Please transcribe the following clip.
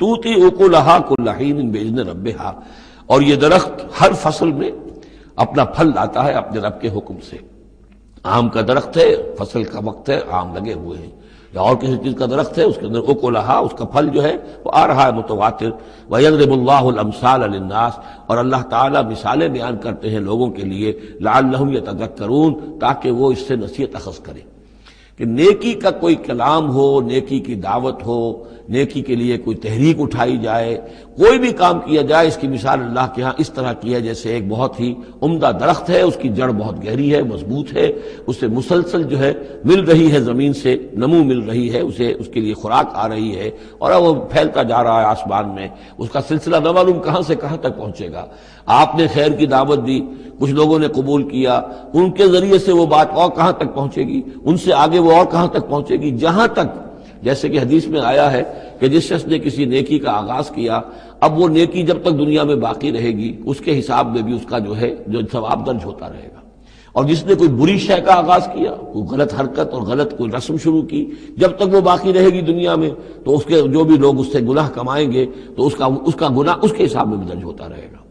توتی اکلھا کل حین باذن ربھا، اور یہ درخت ہر فصل میں اپنا پھل لاتا ہے اپنے رب کے حکم سے۔ آم کا درخت ہے، فصل کا وقت ہے، آم لگے ہوئے ہیں، یا اور کسی چیز کا درخت ہے، اس کے اندر اکلھا، اس کا پھل جو ہے وہ آ رہا ہے متواتر۔ وَيَضْرِبُ اللَّهُ الْأَمْثَالَ لِلنَّاسِ، اور اللہ تعالیٰ مثالیں بیان کرتے ہیں لوگوں کے لیے، لَعَلَّهُمْ يَتَذَكَّرُونَ، تاکہ وہ اس سے نصیحت اخذ کریں کہ نیکی کا کوئی کلام ہو، نیکی کی دعوت ہو، نیکی کے لیے کوئی تحریک اٹھائی جائے، کوئی بھی کام کیا جائے، اس کی مثال اللہ کے ہاں اس طرح کی ہے جیسے ایک بہت ہی عمدہ درخت ہے، اس کی جڑ بہت گہری ہے، مضبوط ہے، اسے مسلسل جو ہے مل رہی ہے، زمین سے نمو مل رہی ہے، اسے اس کے لیے خوراک آ رہی ہے، اور وہ پھیلتا جا رہا ہے آسمان میں، اس کا سلسلہ نہ معلوم کہاں سے کہاں تک پہنچے گا۔ آپ نے خیر کی دعوت دی، کچھ لوگوں نے قبول کیا، ان کے ذریعے سے وہ بات اور کہاں تک پہنچے گی، ان سے آگے وہ اور کہاں تک پہنچے گی، جہاں تک، جیسے کہ حدیث میں آیا ہے کہ جس شخص نے کسی نیکی کا آغاز کیا، اب وہ نیکی جب تک دنیا میں باقی رہے گی، اس کے حساب میں بھی اس کا جو ہے جو ثواب درج ہوتا رہے گا۔ اور جس نے کوئی بری شے کا آغاز کیا، کوئی غلط حرکت اور غلط کوئی رسم شروع کی، جب تک وہ باقی رہے گی دنیا میں، تو اس کے جو بھی لوگ اس سے گناہ کمائیں گے تو اس کا گناہ اس کے حساب میں بھی درج ہوتا رہے گا۔